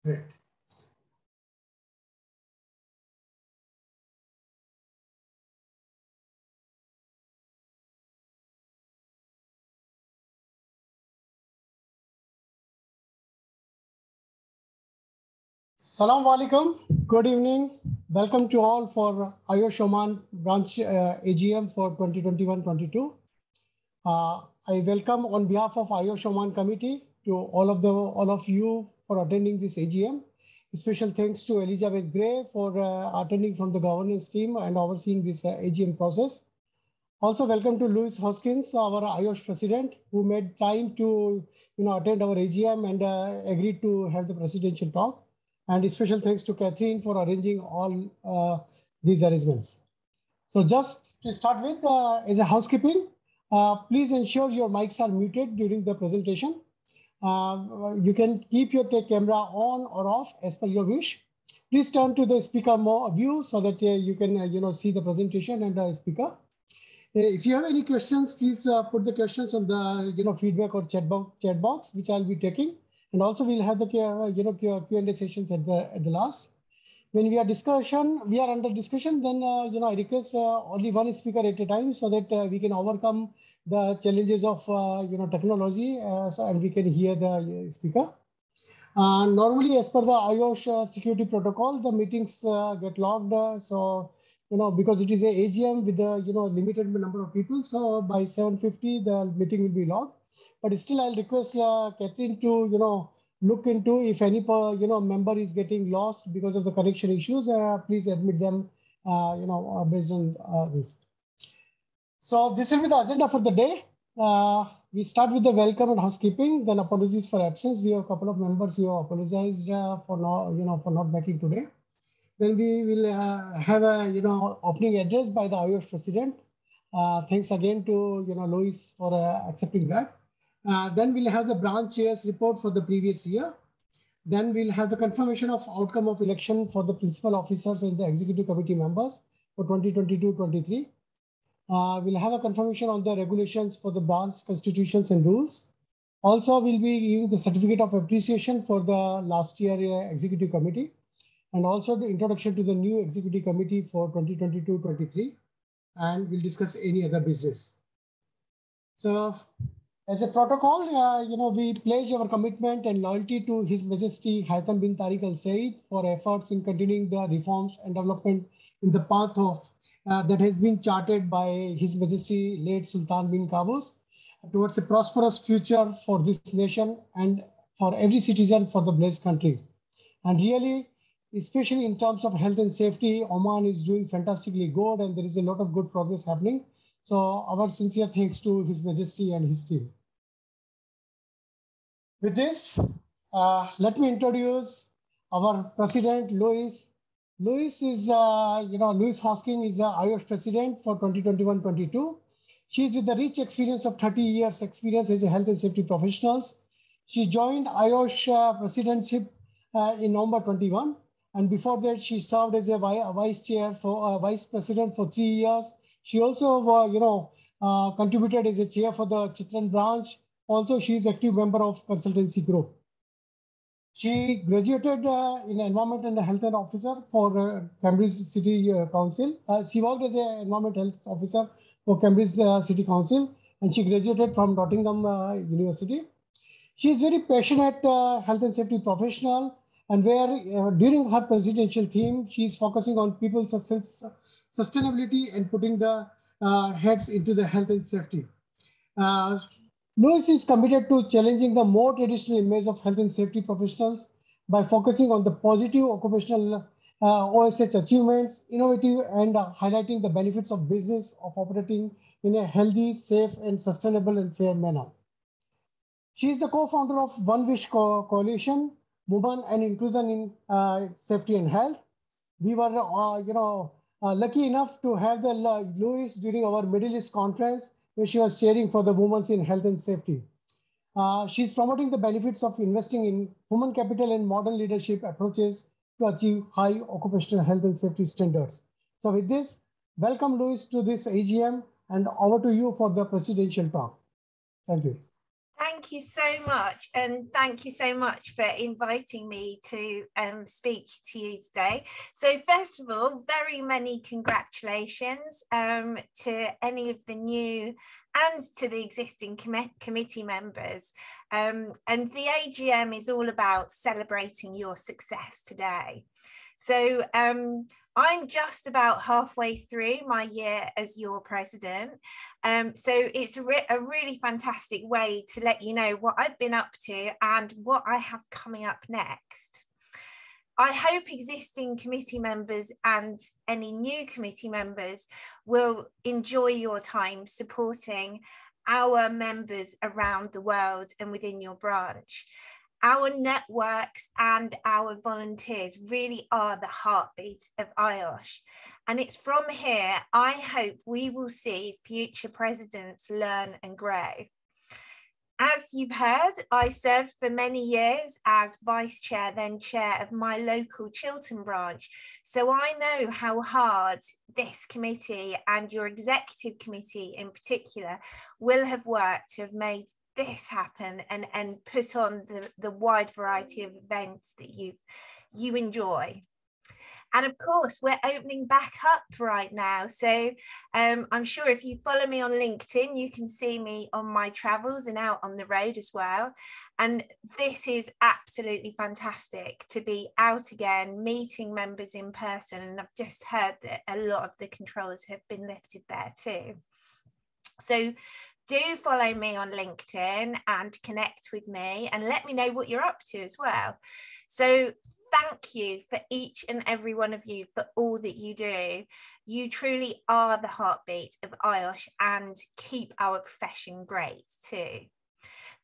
Great. Salam alaikum. Good evening. Welcome to all for IOSH Oman Branch AGM for 2021-22. I welcome on behalf of IOSH Oman Committee to all of you for attending this AGM. Special thanks to Elizabeth Gray for attending from the governance team and overseeing this AGM process. Also, welcome to Louis Hoskins, our IOSH president, who made time to attend our AGM and agreed to have the presidential talk. And a special thanks to Catherine for arranging all these arrangements. So just to start with, as a housekeeping, please ensure your mics are muted during the presentation. You can keep your camera on or off as per your wish. Please turn to the speaker view so that you can see the presentation and the speaker. If you have any questions, please put the questions on the feedback or chat box, which I'll be taking. And also we'll have the Q&A sessions at the last. When we are under discussion, then I request only one speaker at a time so that we can overcome the challenges of technology and we can hear the speaker. Normally, as per the IOSH security protocol, the meetings get logged. Because it is a AGM with a limited number of people, so by 7:50 the meeting will be logged. But still, I'll request Catherine to look into if any member is getting lost because of the connection issues. Please admit them based on this. So this will be the agenda for the day. We start with the welcome and housekeeping, then apologies for absence. We have a couple of members who apologized for not making today. Then we will have a opening address by the IOSH president. Thanks again to Louis for accepting that. Then we'll have the branch chair's report for the previous year. Then we'll have the confirmation of outcome of election for the principal officers and the executive committee members for 2022-23. We'll have a confirmation on the regulations for the branch constitutions and rules. Also, we'll be giving the certificate of appreciation for the last year executive committee, and also the introduction to the new executive committee for 2022-23, and we'll discuss any other business. So as a protocol, we pledge our commitment and loyalty to His Majesty Haitham bin Tariq Al Said for efforts in continuing the reforms and development in the path of that has been charted by His Majesty late Sultan bin Qaboos towards a prosperous future for this nation and for every citizen for the blessed country. And really, especially in terms of health and safety, Oman is doing fantastically good and there is a lot of good progress happening. So our sincere thanks to His Majesty and his team. With this, let me introduce our president, Louis. Louis is, Louis Hoskins is the IOSH president for 2021-22. She is with the rich experience of 30 years experience as a health and safety professionals. She joined IOSH presidency in November 21. And before that, she served as a vice president for 3 years. She also, contributed as a chair for the Chitran branch. Also, she is active member of consultancy group. She graduated in environment and health and officer for Cambridge City Council. She worked as an environment health officer for Cambridge City Council, and she graduated from Nottingham University. She is very passionate health and safety professional, and where during her presidential theme, she is focusing on people sustainability and putting the heads into the health and safety. Louis is committed to challenging the more traditional image of health and safety professionals by focusing on the positive occupational OSH achievements, innovative and highlighting the benefits of business of operating in a healthy, safe and sustainable and fair manner. She is the co-founder of One Wish Coalition, Women and Inclusion in Safety and Health. We were, lucky enough to have the Louis during our Middle East conference, where she was chairing for the women in health and safety. She's promoting the benefits of investing in human capital and modern leadership approaches to achieve high occupational health and safety standards. So with this, welcome Louis to this AGM and over to you for the presidential talk. Thank you. Thank you so much, and thank you so much for inviting me to speak to you today. So first of all, very many congratulations to any of the new and to the existing committee members. And the AGM is all about celebrating your success today. So I'm just about halfway through my year as your president. So it's a really fantastic way to let you know what I've been up to and what I have coming up next. I hope existing committee members and any new committee members will enjoy your time supporting our members around the world and within your branch. Our networks and our volunteers really are the heartbeat of IOSH. And it's from here, I hope we will see future presidents learn and grow. As you've heard, I served for many years as vice chair, then chair of my local Chiltern branch. So I know how hard this committee and your executive committee in particular will have worked to have made this happen and put on the wide variety of events that you enjoy. And of course, we're opening back up right now. So I'm sure if you follow me on LinkedIn, you can see me on my travels and out on the road as well. And this is absolutely fantastic to be out again, meeting members in person. And I've just heard that a lot of the controls have been lifted there too. So do follow me on LinkedIn and connect with me and let me know what you're up to as well. So thank you for each and every one of you for all that you do. You truly are the heartbeat of IOSH and keep our profession great too.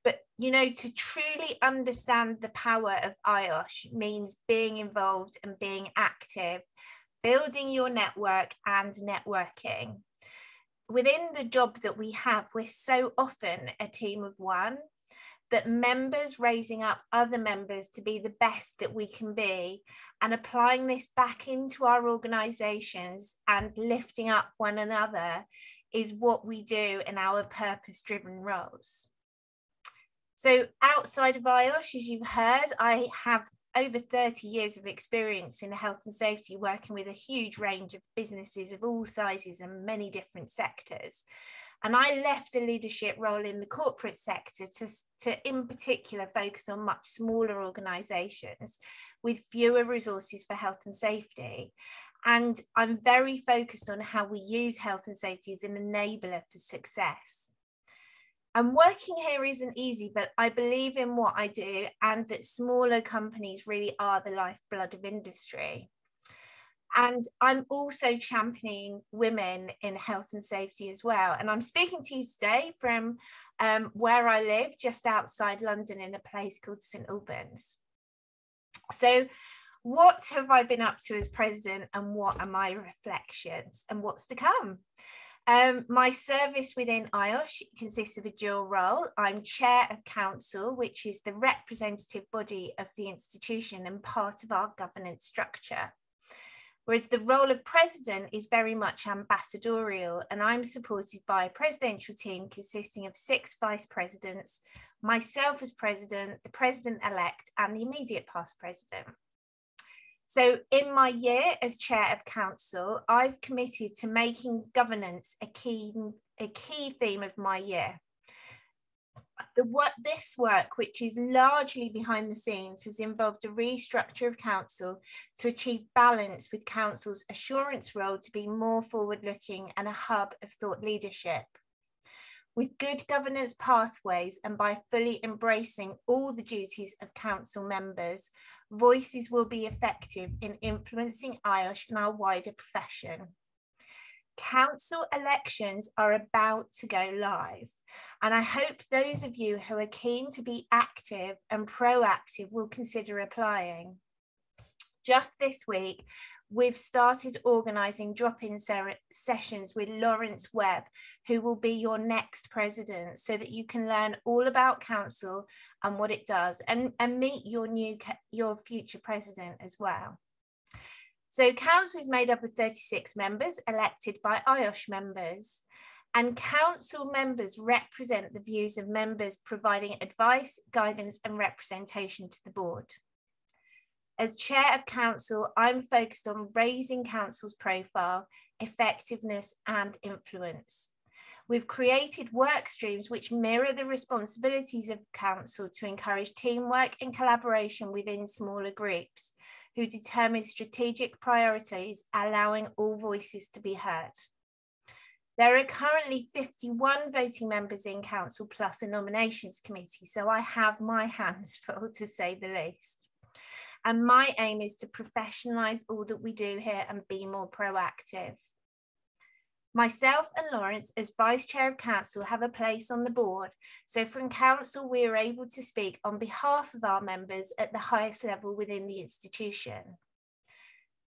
But, you know, to truly understand the power of IOSH means being involved and being active, building your network and networking. Within the job that we have, we're so often a team of one, but members raising up other members to be the best that we can be and applying this back into our organisations and lifting up one another is what we do in our purpose-driven roles. So outside of IOSH, as you've heard, I have over 30 years of experience in health and safety, working with a huge range of businesses of all sizes and many different sectors. And I left a leadership role in the corporate sector to in particular focus on much smaller organisations with fewer resources for health and safety. And I'm very focused on how we use health and safety as an enabler for success. And working here isn't easy, but I believe in what I do and that smaller companies really are the lifeblood of industry. And I'm also championing women in health and safety as well. And I'm speaking to you today from where I live, just outside London in a place called St Albans. So what have I been up to as president and what are my reflections and what's to come? My service within IOSH consists of a dual role. I'm chair of council, which is the representative body of the institution and part of our governance structure. Whereas the role of president is very much ambassadorial, and I'm supported by a presidential team consisting of 6 vice presidents, myself as president, the president-elect, and the immediate past president. So in my year as chair of council, I've committed to making governance a key theme of my year. This work, which is largely behind the scenes, has involved a restructure of council to achieve balance with council's assurance role to be more forward-looking and a hub of thought leadership. With good governance pathways and by fully embracing all the duties of council members, voices will be effective in influencing IOSH and our wider profession. Council elections are about to go live, and I hope those of you who are keen to be active and proactive will consider applying. Just this week, we've started organising drop-in sessions with Lawrence Webb, who will be your next president, so that you can learn all about council and what it does and meet your future president as well. So council is made up of 36 members elected by IOSH members. And council members represent the views of members, providing advice, guidance, and representation to the board. As chair of council, I'm focused on raising council's profile, effectiveness, and influence. We've created work streams which mirror the responsibilities of council to encourage teamwork and collaboration within smaller groups who determine strategic priorities, allowing all voices to be heard. There are currently 51 voting members in council plus a nominations committee, so I have my hands full, to say the least. And my aim is to professionalise all that we do here and be more proactive. Myself and Lawrence, as Vice Chair of Council, have a place on the board, so from Council we are able to speak on behalf of our members at the highest level within the institution.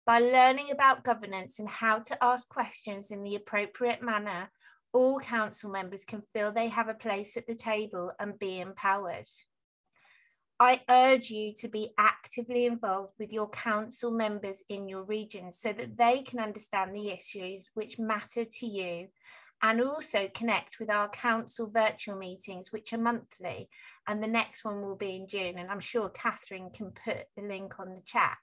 By learning about governance and how to ask questions in the appropriate manner, all council members can feel they have a place at the table and be empowered. I urge you to be actively involved with your council members in your region so that they can understand the issues which matter to you, and also connect with our council virtual meetings, which are monthly, and the next one will be in June, and I'm sure Catherine can put the link on the chat.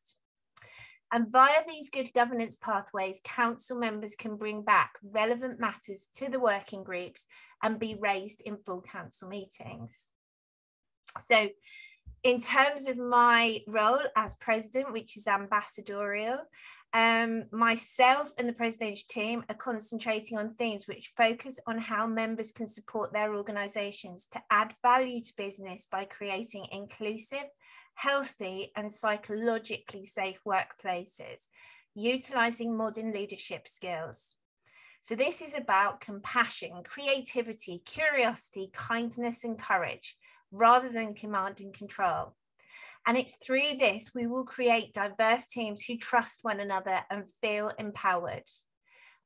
And via these good governance pathways, council members can bring back relevant matters to the working groups and be raised in full council meetings. So in terms of my role as president, which is ambassadorial, myself and the presidential team are concentrating on things which focus on how members can support their organisations to add value to business by creating inclusive, healthy and psychologically safe workplaces, utilising modern leadership skills. So this is about compassion, creativity, curiosity, kindness and courage, rather than command and control. And it's through this we will create diverse teams who trust one another and feel empowered.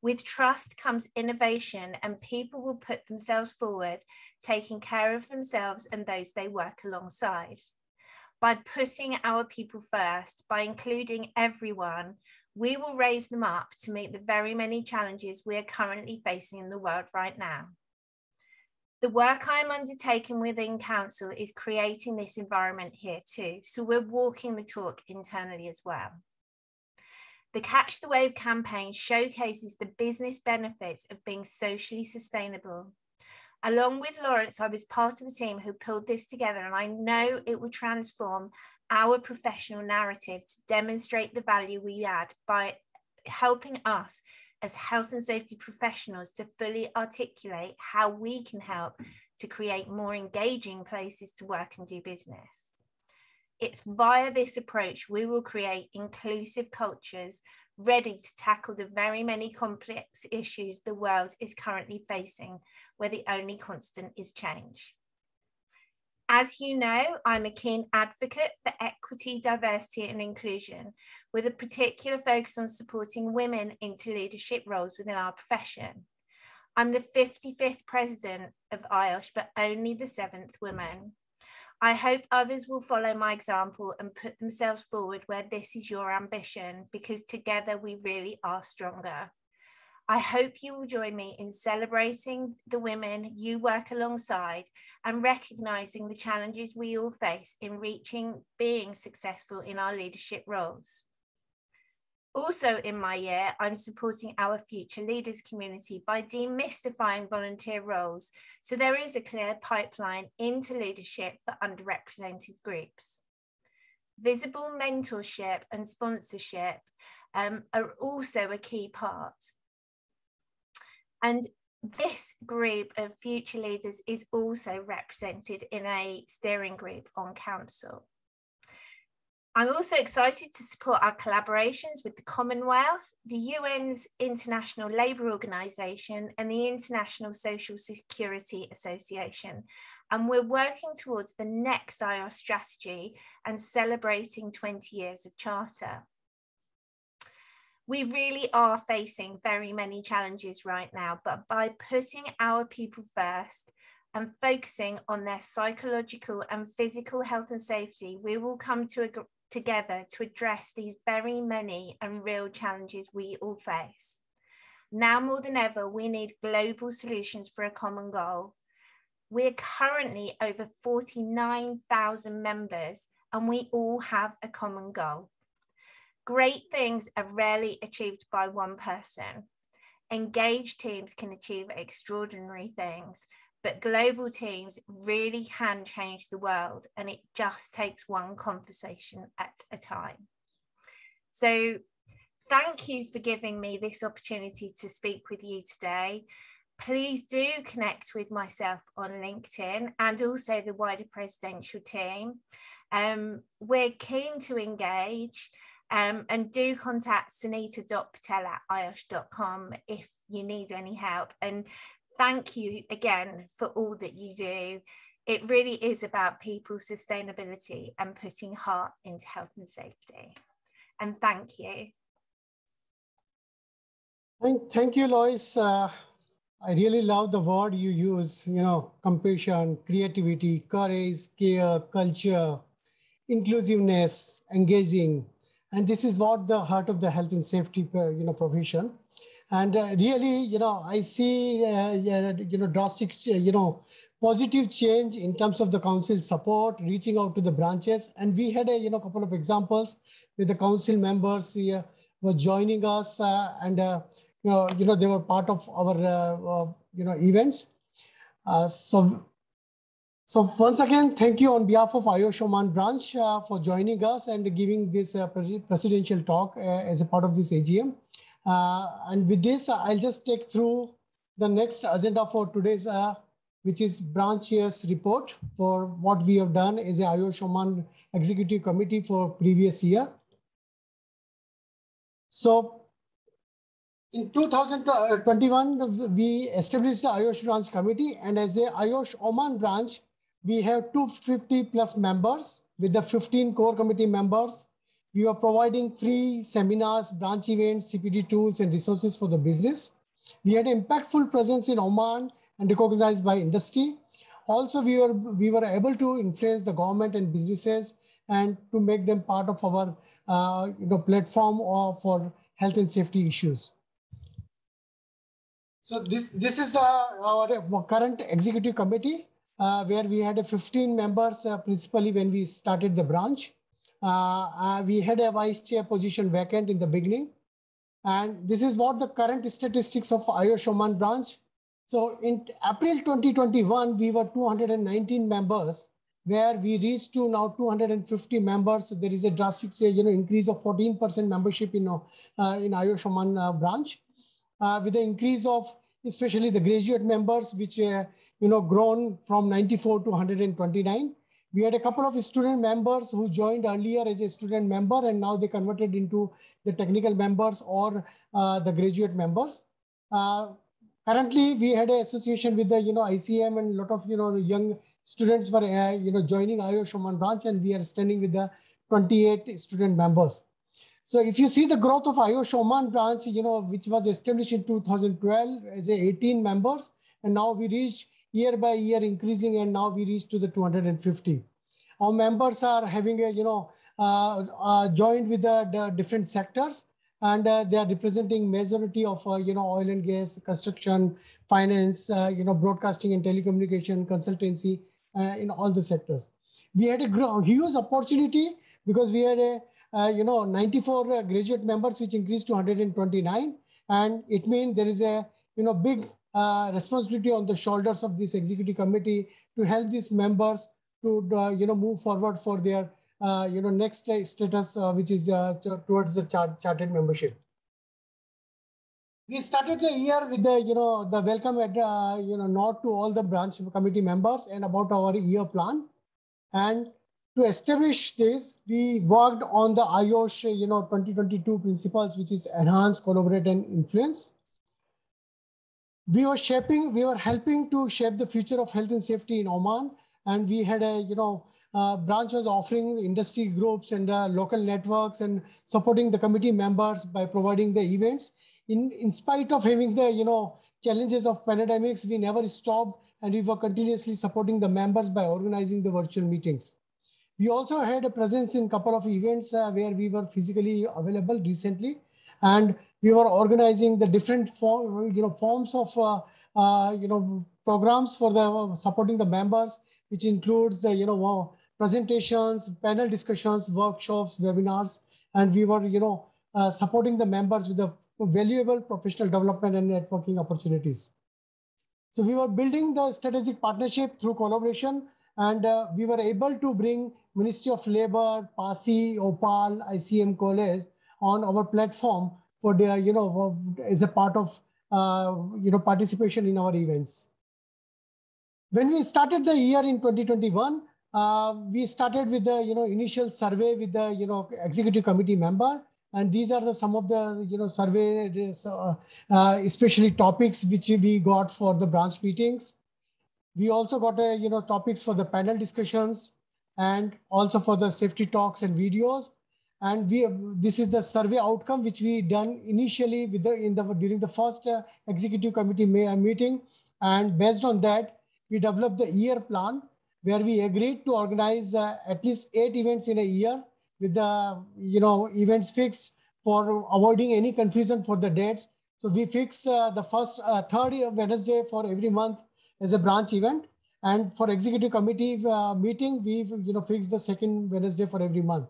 With trust comes innovation, and people will put themselves forward, taking care of themselves and those they work alongside. By putting our people first, by including everyone, we will raise them up to meet the very many challenges we are currently facing in the world right now. The work I am undertaking within council is creating this environment here too, so we're walking the talk internally as well. The Catch the Wave campaign showcases the business benefits of being socially sustainable. Along with Lawrence, I was part of the team who pulled this together, and I know it will transform our professional narrative to demonstrate the value we add by helping us as health and safety professionals to fully articulate how we can help to create more engaging places to work and do business. It's via this approach we will create inclusive cultures ready to tackle the very many complex issues the world is currently facing, where the only constant is change. As you know, I'm a keen advocate for equity, diversity and inclusion, with a particular focus on supporting women into leadership roles within our profession. I'm the 55th president of IOSH, but only the 7th woman. I hope others will follow my example and put themselves forward where this is your ambition, because together we really are stronger. I hope you will join me in celebrating the women you work alongside and recognising the challenges we all face in being successful in our leadership roles. Also in my year, I'm supporting our future leaders community by demystifying volunteer roles, so there is a clear pipeline into leadership for underrepresented groups. Visible mentorship and sponsorship are also a key part. And this group of future leaders is also represented in a steering group on council. I'm also excited to support our collaborations with the Commonwealth, the UN's International Labour Organization and the International Social Security Association. And we're working towards the next IOSH strategy and celebrating 20 years of charter. We really are facing very many challenges right now, but by putting our people first and focusing on their psychological and physical health and safety, we will come together to address these very many and real challenges we all face. Now more than ever, we need global solutions for a common goal. We're currently over 49,000 members, and we all have a common goal. Great things are rarely achieved by one person. Engaged teams can achieve extraordinary things, but global teams really can change the world, and it just takes one conversation at a time. So thank you for giving me this opportunity to speak with you today. Please do connect with myself on LinkedIn and also the wider presidential team. We're keen to engage, and do contact sunita.patel@iosh.com if you need any help. And thank you again for all that you do. It really is about people, sustainability, and putting heart into health and safety. And thank you. Thank you, Lois. I really love the word you use, compassion, creativity, courage, care, culture, inclusiveness, engaging. And this is what the heart of the health and safety, profession. And really, I see, drastic, positive change in terms of the council support, reaching out to the branches. And we had a, couple of examples with the council members were joining us and, they were part of our, events. So once again, thank you on behalf of IOSH Oman branch for joining us and giving this presidential talk as a part of this AGM. And with this, I'll just take through the next agenda for today's, which is branch year's report for what we have done as a IOSH Oman Executive Committee for previous year. So in 2021, we established the IOSH branch committee, and as a IOSH Oman branch, we have 250 plus members with the 15 core committee members. We are providing free seminars, branch events, CPD tools, and resources for the business. We had an impactful presence in Oman and recognized by industry. Also, we were able to influence the government and businesses and to make them part of our platform for health and safety issues. So this is our current executive committee, where we had 15 members principally when we started the branch. We had a vice chair position vacant in the beginning. And this is what the current statistics of IOSH Oman branch. So in April 2021, we were 219 members, where we reached to now 250 members. So there is a drastic increase of 14% membership in IOSH Oman branch. With the increase of especially the graduate members, which grown from 94 to 129. We had a couple of student members who joined earlier as a student member, and now they converted into the technical members or the graduate members. Currently, we had an association with the ICM, and a lot of young students were joining IOSH Oman branch, and we are standing with the 28 student members. So if you see the growth of IOSH Oman branch, which was established in 2012 as 18 members, and now we reach year by year increasing, and now we reach to the 250. Our members are having a, joined with the different sectors, and they are representing majority of, oil and gas, construction, finance, broadcasting and telecommunication, consultancy, in all the sectors. We had a huge opportunity because we had a 94 graduate members, which increased to 129. And it means there is a, big responsibility on the shoulders of this executive committee to help these members to, move forward for their, next status, which is towards the chartered membership. We started the year with the, the welcome at, note to all the branch committee members and about our year plan. And to establish this, we worked on the IOSH 2022 principles, which is enhance, collaborate, and influence. We were helping to shape the future of health and safety in Oman. And we had a, branch was offering industry groups and local networks and supporting the committee members by providing the events. In spite of having the, challenges of pandemics, we never stopped, and we were continuously supporting the members by organizing the virtual meetings. We also had a presence in a couple of events where we were physically available recently. and we were organizing the different forms of programs for the supporting the members, which includes the presentations, panel discussions, workshops, webinars, and we were supporting the members with the valuable professional development and networking opportunities. So we were building the strategic partnership through collaboration, and we were able to bring Ministry of Labor, PASI, OPAL, ICM College on our platform for the as a part of participation in our events. When we started the year in 2021, we started with the initial survey with the executive committee member, and these are some of the survey especially topics which we got for the branch meetings. We also got topics for the panel discussions and also for the safety talks and videos. And this is the survey outcome which we done initially with during the first executive committee meeting, and based on that we developed the year plan where we agreed to organize at least 8 events in a year with the events fixed for avoiding any confusion for the dates. So we fix the first third Wednesday for every month as a branch event, and for executive committee meeting we fix the second Wednesday for every month.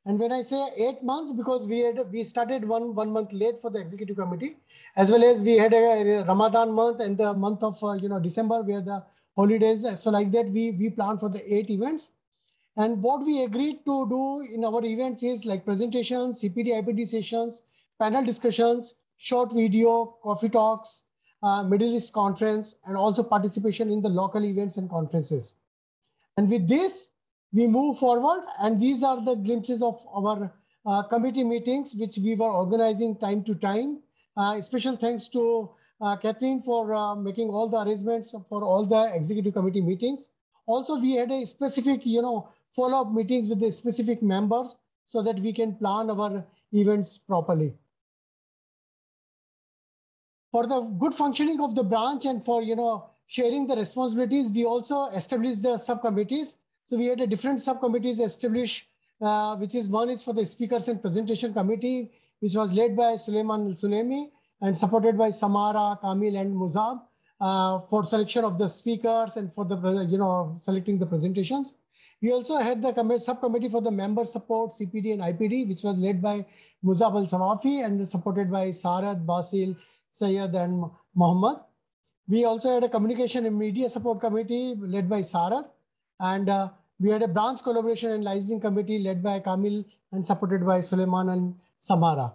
And when I say 8 months, because we started one month late for the executive committee, as well as we had a Ramadan month and the month of December where the holidays. So like that we planned for the 8 events. And what we agreed to do in our events is like presentations, CPD, IPD sessions, panel discussions, short video, coffee talks, Middle East conference, and also participation in the local events and conferences. And with this, we move forward, and these are the glimpses of our committee meetings, which we were organizing time to time. Special thanks to Kathleen for making all the arrangements for all the executive committee meetings. Also, we had a specific, follow-up meetings with the specific members so that we can plan our events properly. For the good functioning of the branch and for, sharing the responsibilities, we also established the subcommittees. So we had a different subcommittees established, which is one is for the speakers and presentation committee, which was led by Suleiman Al-Sulaimi and supported by Samara, Kamil, and Muzab for selection of the speakers and for the selecting the presentations. We also had the subcommittee for the member support, CPD and IPD, which was led by Muzab Al-Sawafi and supported by Sarad, Basil, Sayed, and Mohammed. We also had a communication and media support committee led by Sarad, and we had a branch collaboration and licensing committee led by Kamil and supported by Suleiman and Samara.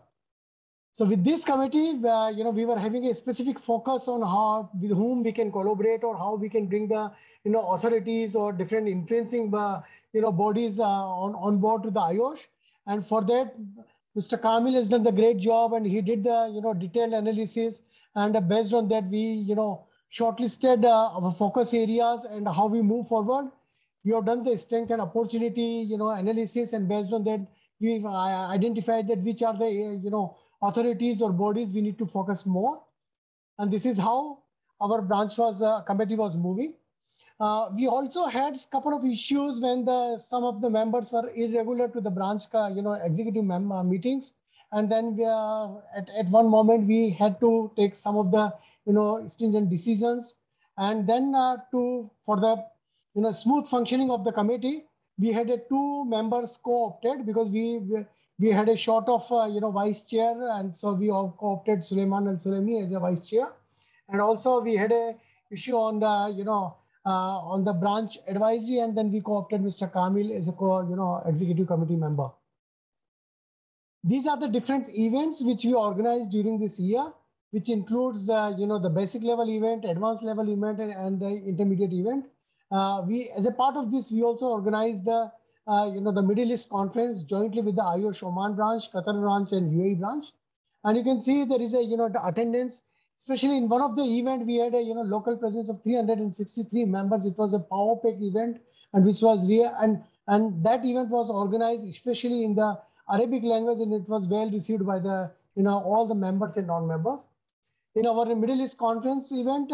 So with this committee, we were having a specific focus on how, with whom we can collaborate or how we can bring the, authorities or different influencing, bodies on board to the IOSH. And for that, Mr. Kamil has done the great job, and he did the, detailed analysis. And based on that, we, shortlisted our focus areas and how we move forward. We have done the strength and opportunity, analysis, and based on that, we've identified that which are the, authorities or bodies we need to focus more. And this is how our branch committee was moving. We also had a couple of issues when some of the members were irregular to the branch, executive meetings. And then at one moment we had to take some of the, stringent decisions. And then for the, smooth functioning of the committee, we had 2 members co-opted because we had a short of, vice chair. And so we all co-opted Suleiman Al-Sulaimi as a vice chair. And also we had a issue on the, on the branch advisory, and then we co-opted Mr. Kamil as a executive committee member. These are the different events which we organized during this year, which includes the basic level event, advanced level event, and the intermediate event. As a part of this, we also organized the the Middle East conference jointly with the IOSH Oman branch, Qatar branch, and UAE branch. And you can see there is a the attendance. Especially in one of the event, we had a local presence of 363 members. It was a power pack event, and which was real, and that event was organized especially in the Arabic language, and it was well received by the all the members and non-members. In our Middle East conference event,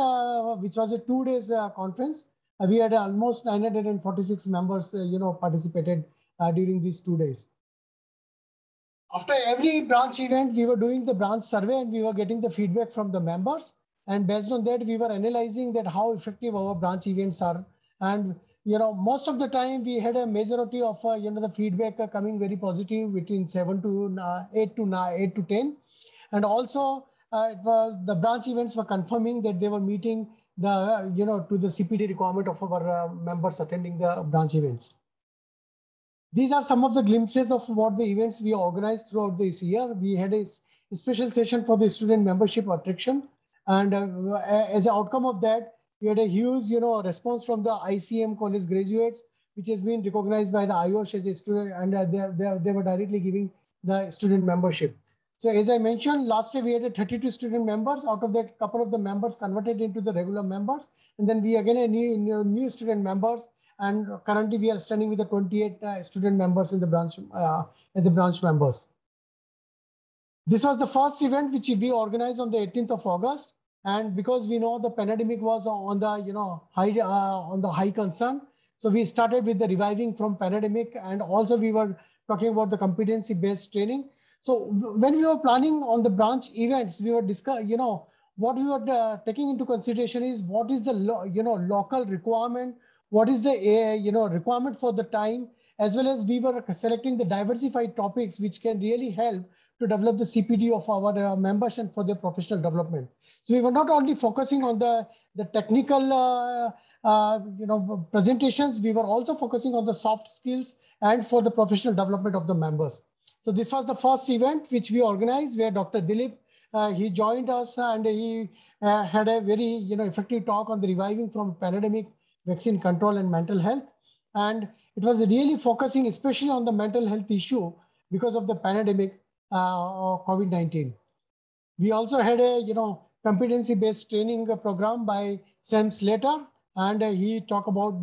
which was a 2 days conference, we had almost 946 members participated during these 2 days. After every branch event, we were doing the branch survey and we were getting the feedback from the members. And based on that, we were analyzing that how effective our branch events are. And most of the time we had a majority of the feedback coming very positive between 7 to 8 to 9, 8 to 10. And also it was the branch events were confirming that they were meeting the to the CPD requirement of our members attending the branch events. These are some of the glimpses of what the events we organized throughout this year. We had a special session for the student membership attraction. And as an outcome of that, we had a huge, response from the ICM college graduates, which has been recognized by the IOSH as a student, and they were directly giving the student membership. So as I mentioned, last year we had 32 student members. Out of that, couple of the members converted into the regular members. And then we again a new student members. And currently we are standing with the 28 student members in the branch as the branch members. This was the first event which we organized on the 18th of August. And because we know the pandemic was on the high concern, so we started with the reviving from pandemic, and also we were talking about the competency based training. So when we were planning on the branch events, we were what we were taking into consideration is what is the local requirement, what is the requirement for the time, as well as we were selecting the diversified topics which can really help to develop the CPD of our members and for their professional development. So we were not only focusing on the technical presentations, we were also focusing on the soft skills and for the professional development of the members. So this was the first event which we organized, where Dr. Dilip, he joined us, and he had a very effective talk on the reviving from pandemic, vaccine control and mental health. And it was really focusing especially on the mental health issue because of the pandemic COVID-19. We also had a competency-based training program by Sam Slater, and he talked about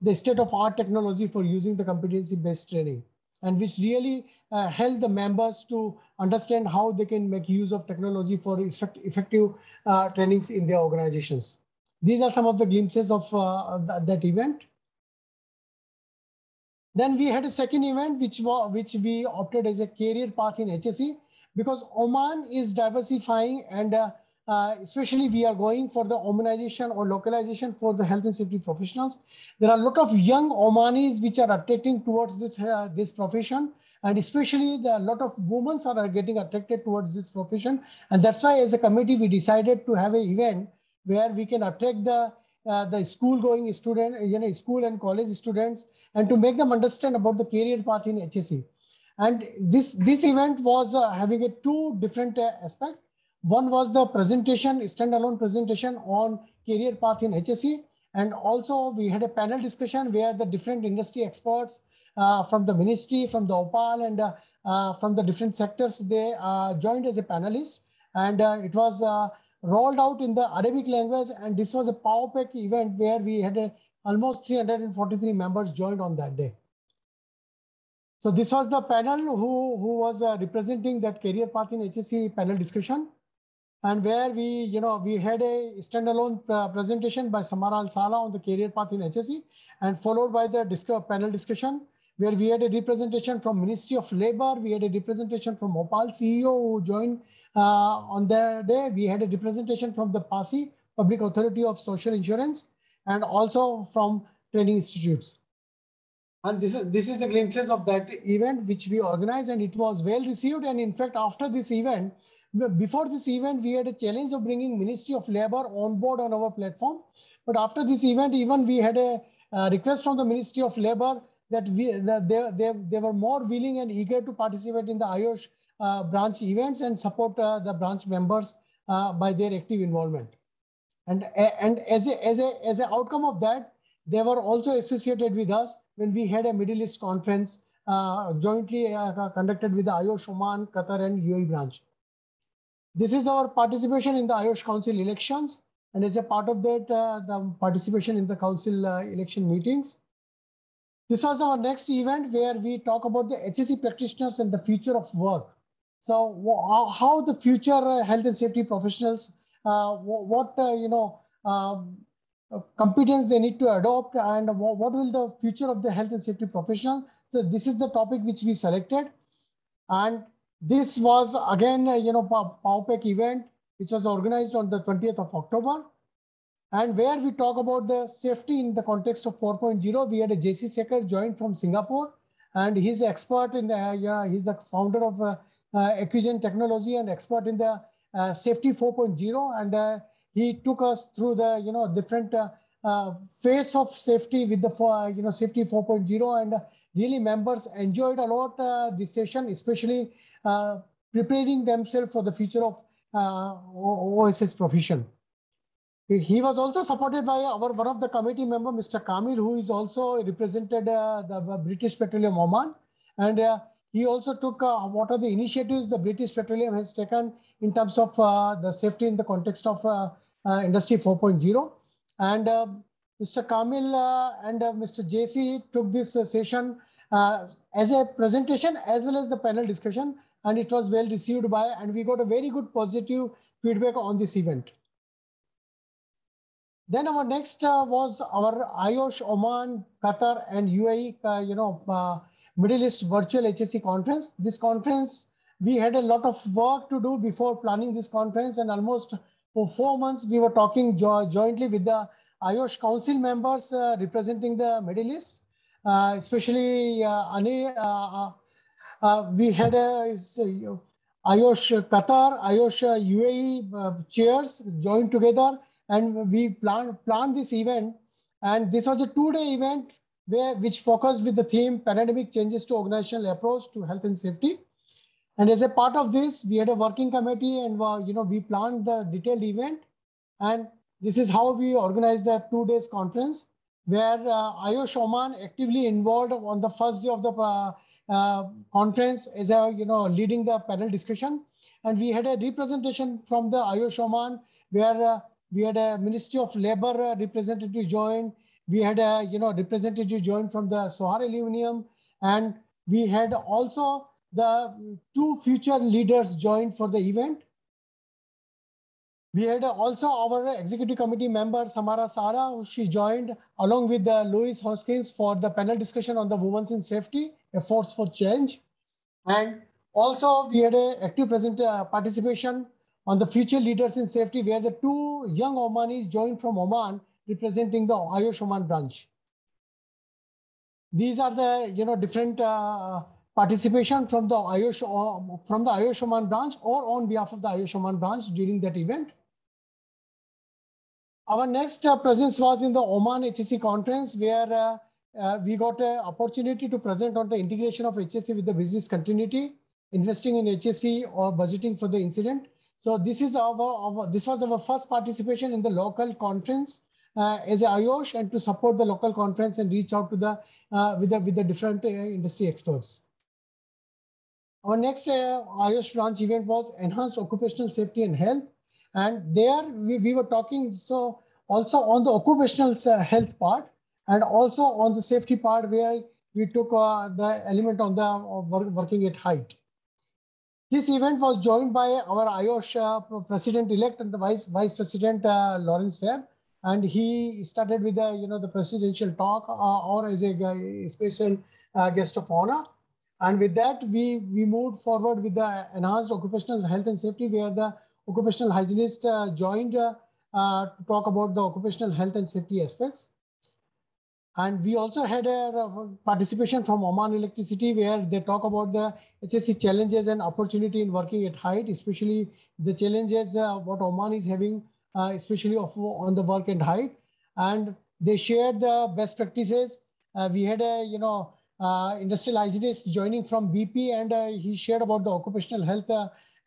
the state of art technology for using the competency-based training, and which really helped the members to understand how they can make use of technology for effective trainings in their organizations. These are some of the glimpses of that event. Then we had a second event, which we opted as a career path in HSE, because Oman is diversifying, and especially we are going for the Omanization or localization for the health and safety professionals. There are a lot of young Omanis which are attracting towards this profession, and especially a lot of women are getting attracted towards this profession. And that's why as a committee, we decided to have an event where we can attract the school-going student, school and college students, and to make them understand about the career path in HSE. And this event was having a two different aspects. One was the presentation, standalone presentation on career path in HSE. And also we had a panel discussion where the different industry experts from the ministry, from the OPAL, and from the different sectors, they joined as a panelist. And it was rolled out in the Arabic language. And this was a power pack event where we had almost 343 members joined on that day. So this was the panel who was representing that career path in HSE panel discussion, and where we had a standalone presentation by Samara Al Sala on the career path in HSE, and followed by the panel discussion where we had a representation from Ministry of Labor, we had a representation from Opal CEO who joined on that day, we had a representation from the PASI, Public Authority of Social Insurance, and also from training institutes. And this is the glimpses of that event which we organized, and it was well received. And in fact, after this event, before this event, we had a challenge of bringing Ministry of Labor on board on our platform. But after this event, even we had a request from the Ministry of Labor that they were more willing and eager to participate in the IOSH branch events and support the branch members by their active involvement. And as an outcome of that, they were also associated with us when we had a Middle East conference jointly conducted with the IOSH Oman, Qatar, and UAE branch. This is our participation in the IOSH Council elections, and as a part of that, the participation in the Council election meetings. This was our next event where we talk about the HSE practitioners and the future of work. So how the future health and safety professionals, what competence they need to adopt, and what will the future of the health and safety professional. So this is the topic which we selected. And this was again, POWPEC event, which was organized on the 20th of October. And where we talk about the safety in the context of 4.0, we had a JC Sekhar joined from Singapore, and he's expert in, he's the founder of Acquisition Technology and expert in the safety 4.0. And he took us through the, different phase of safety with the, safety 4.0. And really members enjoyed a lot this session, especially preparing themselves for the future of OSS profession. He was also supported by one of the committee member, Mr. Kamil, who is also represented the British Petroleum Oman. And he also took what are the initiatives the British Petroleum has taken in terms of the safety in the context of Industry 4.0. And Mr. Kamil and Mr. JC took this session as a presentation as well as the panel discussion, and it was well received by, and we got a very good positive feedback on this event. Then our next was our IOSH, Oman, Qatar, and UAE, Middle East Virtual HSE Conference. This conference, we had a lot of work to do before planning this conference, and almost for 4 months, we were talking jointly with the IOSH Council members representing the Middle East, especially we had IOSH Qatar, IOSH UAE chairs joined together, and we planned this event. And this was a 2-day event which focused with the theme pandemic changes to organizational approach to health and safety. And as a part of this, we had a working committee, and we planned the detailed event. And this is how we organized the 2 days conference, where IOSH Oman actively involved on the first day of the conference as leading the panel discussion. And we had a representation from the IOSH Oman, where we had a Ministry of Labor representative join. We had a representative join from the Sohar Aluminium, and we had also the 2 future leaders joined for the event. We had also our executive committee member Samara Sara, she joined along with Louis Hoskins for the panel discussion on the women's in safety, a force for change. And also we had an active participation on the future leaders in safety, where the 2 young Omanis joined from Oman representing the IOSH Oman branch. These are the different participation from the IOSH Oman branch or on behalf of the IOSH Oman branch during that event. Our next presence was in the Oman HSE conference, where we got an opportunity to present on the integration of HSE with the business continuity, investing in HSE or budgeting for the incident. So this is this was our first participation in the local conference as a IOSH, and to support the local conference and reach out to the with the different industry experts. Our next IOSH branch event was enhanced occupational safety and health, and there we were talking so also on the occupational health part and also on the safety part, where we took the element on the working at height. This event was joined by our IOSH president-elect and the vice president, Lawrence Webb, and he started with the presidential talk or as a special guest of honor. And with that, we moved forward with the enhanced occupational health and safety, where the occupational hygienist joined to talk about the occupational health and safety aspects. And we also had a participation from Oman Electricity, where they talk about the HSE challenges and opportunity in working at height, especially the challenges what Oman is having, especially on the work at height. And they shared the best practices. We had a industrial hygienist joining from BP, and he shared about the occupational health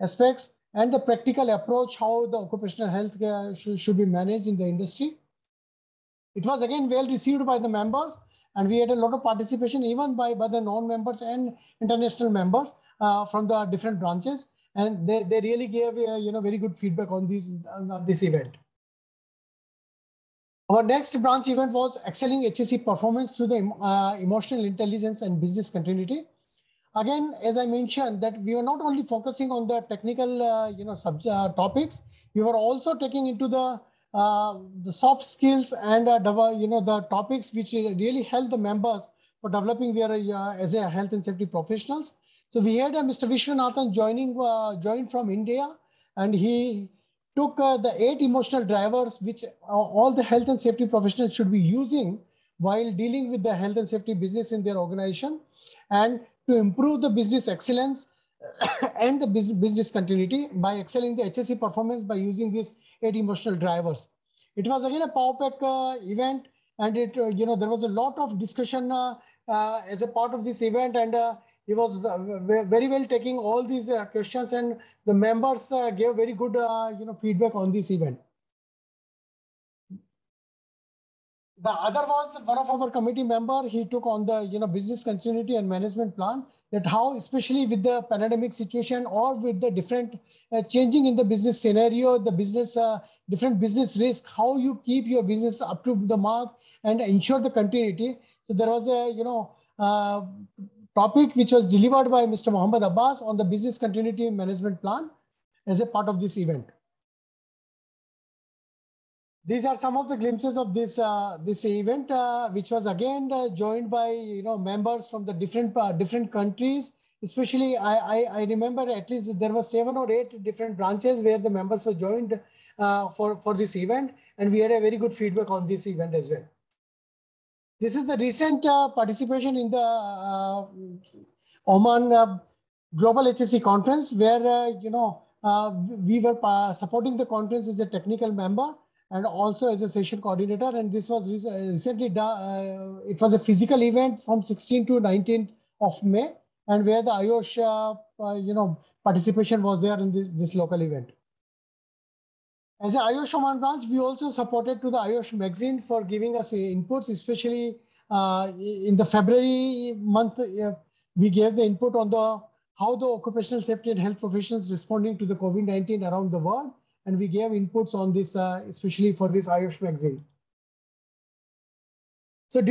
aspects and the practical approach, how the occupational health should be managed in the industry. It was again well received by the members, and we had a lot of participation even by the non-members and international members from the different branches, and they really gave very good feedback on this event. Our next branch event was excelling HSE performance through the emotional intelligence and business continuity. Again, as I mentioned, that we were not only focusing on the technical topics, we were also taking into the soft skills and the topics which really help the members for developing their as a health and safety professionals. So we had Mr. Vishwanathan joined from India, and he took the 8 emotional drivers which all the health and safety professionals should be using while dealing with the health and safety business in their organization, and to improve the business excellence and the business continuity by excelling the HSE performance by using these 8 emotional drivers. It was again a power pack event, and it there was a lot of discussion as a part of this event, and he was very well taking all these questions, and the members gave very good feedback on this event. The other was one of our committee member. He took on the business continuity and management plan, that how, especially with the pandemic situation or with the different changing in the business scenario, the business different business risk, how you keep your business up to the mark and ensure the continuity. So there was a topic which was delivered by Mr. Mohammed Abbas on the business continuity management plan as a part of this event. These are some of the glimpses of this this event, which was again joined by members from the different countries. Especially, I remember at least there were 7 or 8 different branches where the members were joined for this event, and we had a very good feedback on this event as well. This is the recent participation in the Oman Global HSE conference, where we were supporting the conference as a technical member and also as a session coordinator. And this was recently done. It was a physical event from 16th to 19th of May, and where the IOSH participation was there in this local event. As a IOSH Oman branch, we also supported to the IOSH magazine for giving us inputs, especially in the February month. We gave the input on how the occupational safety and health professionals responding to the COVID-19 around the world, and we gave inputs on this, especially for this IOSH magazine. So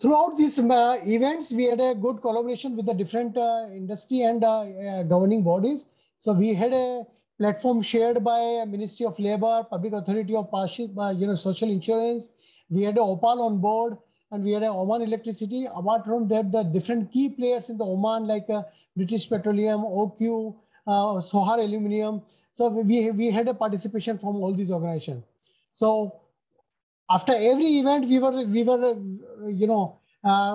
throughout these events, we had a good collaboration with the different industry and governing bodies. So we had a platform shared by Ministry of Labor, Public Authority of Social Insurance. We had a OPAL on board, and we had a Oman Electricity. Apart from that, the different key players in the Oman, like British Petroleum, OQ, Sohar Aluminium. So we had a participation from all these organizations. So after every event, we were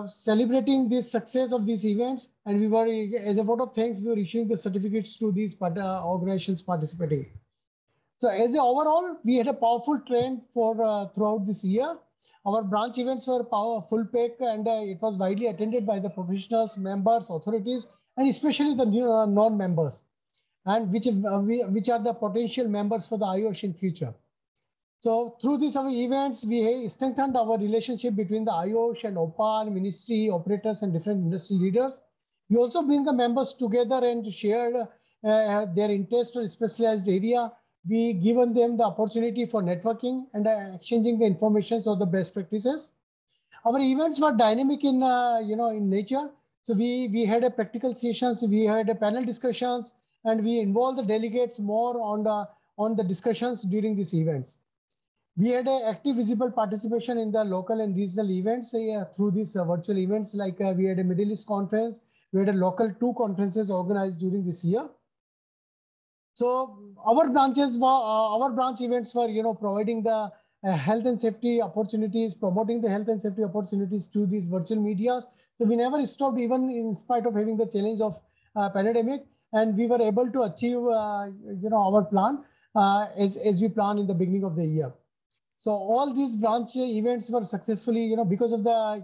celebrating the success of these events, and we were, as a vote of thanks, we were issuing the certificates to these organizations participating. So as a overall, we had a powerful trend for throughout this year. Our branch events were full pack, and it was widely attended by the professionals, members, authorities, and especially the new non-members, and which are the potential members for the IOSH in future. So through these events, we strengthened our relationship between the IOSH and OPAL, ministry, operators, and different industry leaders. We also bring the members together and share their interest in specialized area. We given them the opportunity for networking and exchanging the information of the best practices. Our events were dynamic in in nature. So we had a practical sessions, we had a panel discussions, and we involved the delegates more on the discussions during these events. We had an active visible participation in the local and regional events through these virtual events, like we had a Middle East conference. We had a local 2 conferences organized during this year. So our branch events were providing the health and safety opportunities, promoting the health and safety opportunities to these virtual medias. So we never stopped, even in spite of having the challenge of pandemic, and we were able to achieve our plan as we planned in the beginning of the year. So all these branch events were successfully, because of the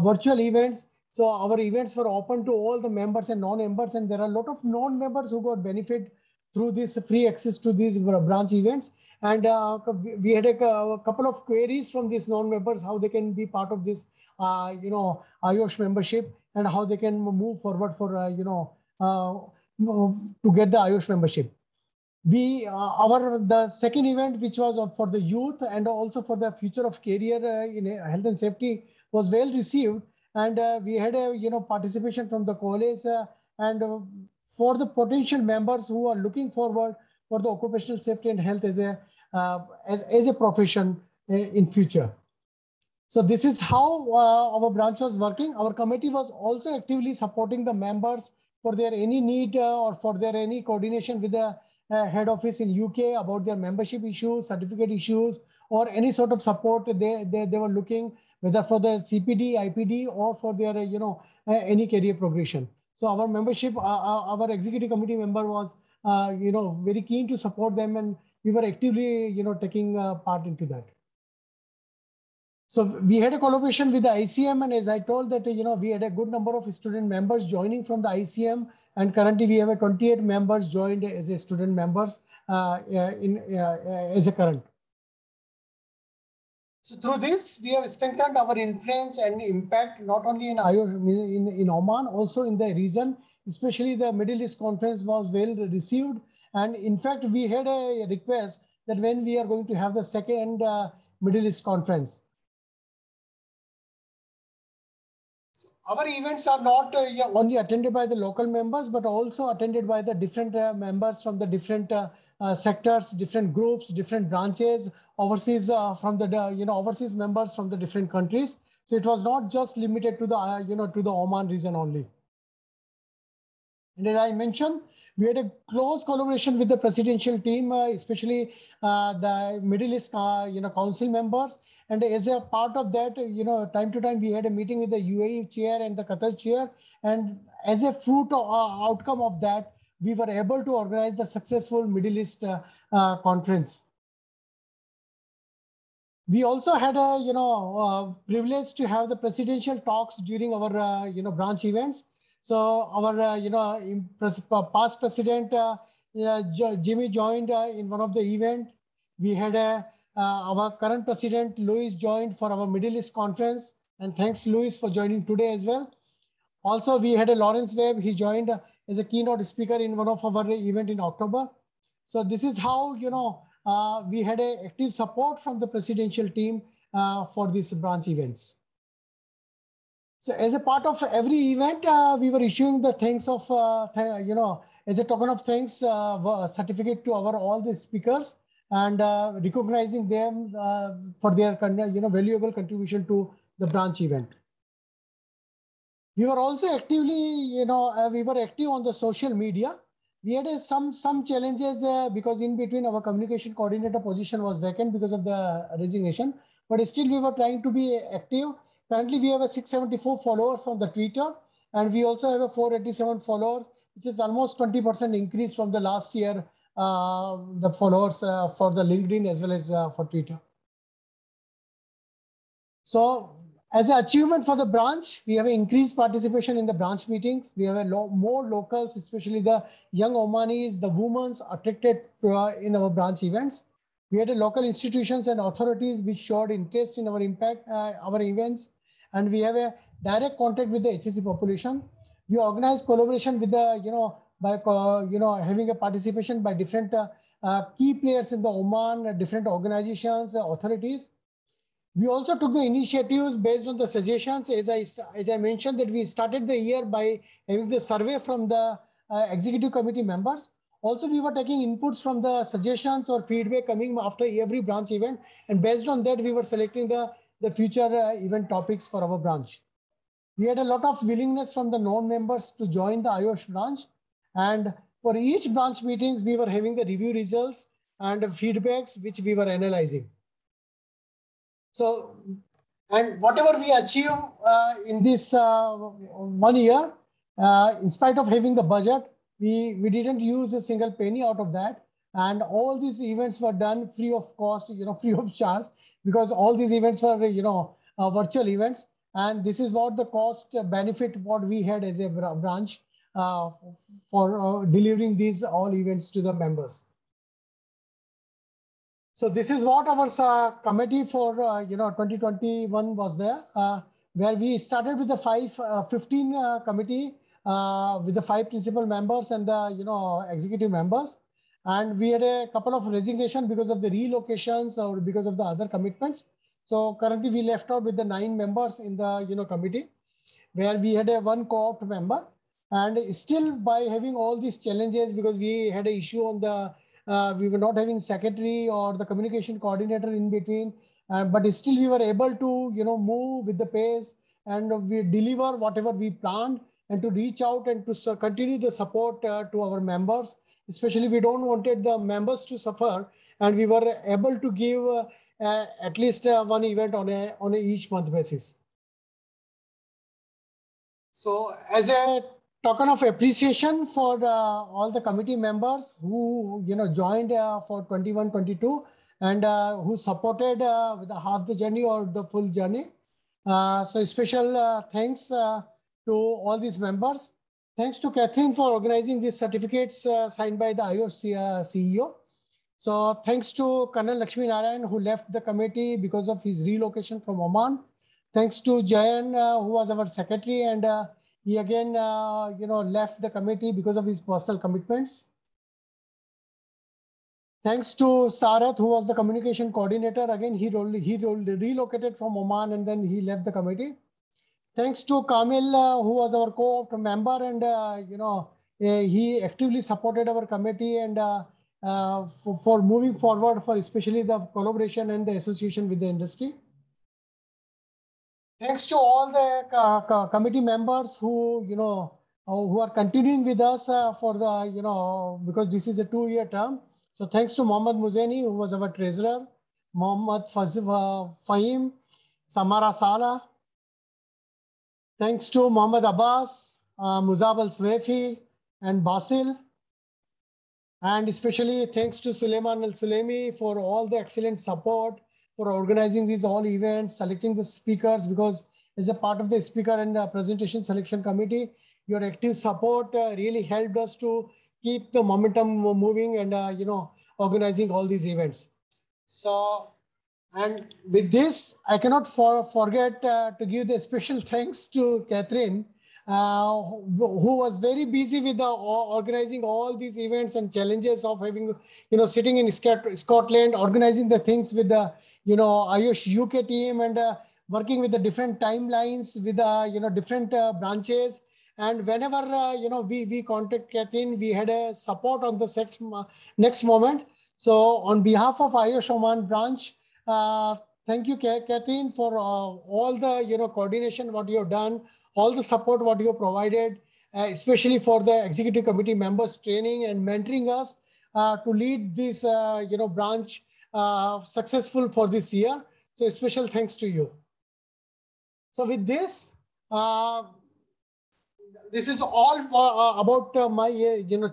virtual events. So our events were open to all the members and non-members, and there are a lot of non-members who got benefit through this free access to these branch events. And we had a couple of queries from these non-members, how they can be part of this, IOSH membership, and how they can move forward for, to get the IOSH membership. The second event, which was for the youth and also for the future of career in health and safety, was well received, and we had a participation from the college and for the potential members who are looking forward for the occupational safety and health as a profession in future. So this is how our branch was working. Our committee was also actively supporting the members for their any need or for their any coordination with the head office in UK about their membership issues, certificate issues, or any sort of support they were looking, whether for the CPD, IPD, or for their any career progression. So our membership, our executive committee member was very keen to support them, and we were actively taking part into that. So we had a collaboration with the ICM, and as I told that we had a good number of student members joining from the ICM, and currently we have a 28 members joined as a student members as a current. So through this, we have strengthened our influence and impact not only in in Oman, also in the region. Especially the Middle East conference was well received, and in fact we had a request that when we are going to have the second Middle East conference. Our events are not only attended by the local members, but also attended by the different members from the different sectors, different groups, different branches, overseas from the overseas members from the different countries. So it was not just limited to the to the Oman region only. And as I mentioned, we had a close collaboration with the presidential team, especially the Middle East council members. And as a part of that, time to time, we had a meeting with the UAE chair and the Qatar chair. And as a fruit outcome of that, we were able to organize the successful Middle East conference. We also had a privilege to have the presidential talks during our branch events. So our past president Jimmy joined in one of the event. We had our current president Louis joined for our Middle East conference, and thanks Louis for joining today as well. Also, we had a Lawrence Webb. He joined as a keynote speaker in one of our event in October. So this is how we had a active support from the presidential team for these branch events. So as a part of every event, we were issuing the thanks of, as a token of thanks, certificate to all the speakers, and recognizing them for their valuable contribution to the branch event. We were also actively, we were active on the social media. We had some challenges because in between our communication coordinator position was vacant because of the resignation, but still we were trying to be active. Currently, we have a 674 followers on the Twitter, and we also have a 487 followers, which is almost 20% increase from the last year, the followers for the LinkedIn as well as for Twitter. So as an achievement for the branch, we have increased participation in the branch meetings. We have more locals, especially the young Omanis, the women attracted in our branch events. We had local institutions and authorities which showed interest in our our events, and we have a direct contact with the HSC population. We organize collaboration with the by having a participation by different key players in the Oman, different organizations, authorities. We also took the initiatives based on the suggestions. As I mentioned, that we started the year by having the survey from the executive committee members. Also, we were taking inputs from the suggestions or feedback coming after every branch event. And based on that, we were selecting the future event topics for our branch. We had a lot of willingness from the non-members to join the IOSH branch. And for each branch meetings, we were having the review results and feedbacks, which we were analyzing. So, and whatever we achieve in this 1 year, in spite of having the budget, we didn't use a single penny out of that. And all these events were done free of cost, free of charge, because all these events were, virtual events. And this is what the cost benefit what we had as a branch for delivering these all events to the members. So this is what our committee for 2021 was there, where we started with the 15 committee with the 5 principal members and the executive members, and we had a couple of resignation because of the relocations or because of the other commitments. So currently we left out with the 9 members in the committee, where we had a 1 co-opt member, and still by having all these challenges, because we had an issue on the we were not having secretary or the communication coordinator in between, but still we were able to move with the pace, and we deliver whatever we planned. and to reach out and to continue the support to our members. Especially, we don't wanted the members to suffer, and we were able to give at least one event on a each month basis. So as a token of appreciation for all the committee members who joined for 21-22 and who supported with half the journey or the full journey. So special thanks to all these members. Thanks to Catherine for organizing these certificates signed by the IOSH CEO. So thanks to Colonel Lakshmi Narayan, who left the committee because of his relocation from Oman. Thanks to Jayan, who was our secretary, and he again, left the committee because of his personal commitments. Thanks to Sarath, who was the communication coordinator. Again, he relocated from Oman and then he left the committee. Thanks to Kamil, who was our co-op member, and he actively supported our committee and for moving forward, for especially the collaboration and the association with the industry. Thanks to all the committee members who are continuing with us for the because this is a 2-year term. So thanks to Mohammad Muzeni, who was our treasurer, Mohammad Fahim, Samara Sala. Thanks to Mohammad Abbas, Muzab Al-Swefi, and Basil. And especially thanks to Suleiman Al-Sulemi for all the excellent support for organizing these all events, selecting the speakers, because as a part of the speaker and presentation selection committee, your active support really helped us to keep the momentum moving and, organizing all these events. So, and with this, I cannot forget to give the special thanks to Catherine, who was very busy with organizing all these events and challenges of having, sitting in Scotland, organizing the things with the, IOSH UK team and working with the different timelines with the, different branches. And whenever, we contact Catherine, we had a support on the next moment. So on behalf of IOSH Oman branch, thank you, Catherine, for all the, coordination, what you have done, all the support what you have provided, especially for the executive committee members training and mentoring us to lead this, branch successful for this year. So special thanks to you. So with this, this is all about my,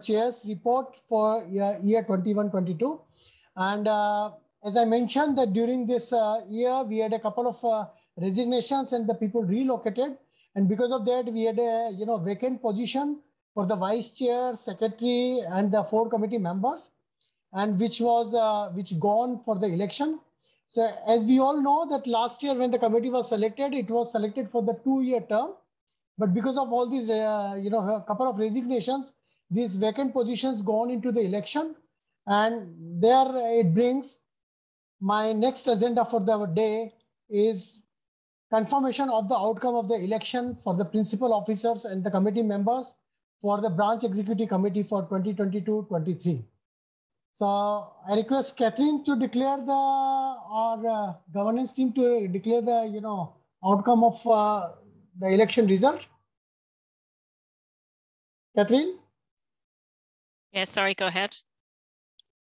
chair's report for year 21-22. And as I mentioned that during this year, we had a couple of resignations and the people relocated. And because of that, we had a vacant position for the vice chair, secretary, and the 4 committee members, and which gone for the election. So as we all know that last year when the committee was selected, it was selected for the 2-year term. But because of all these, a couple of resignations, these vacant positions gone into the election. And there it brings my next agenda for the day is confirmation of the outcome of the election for the principal officers and the committee members for the branch executive committee for 2022-23. So I request Catherine to declare our governance team to declare the outcome of the election result. Catherine? Yeah, sorry, go ahead.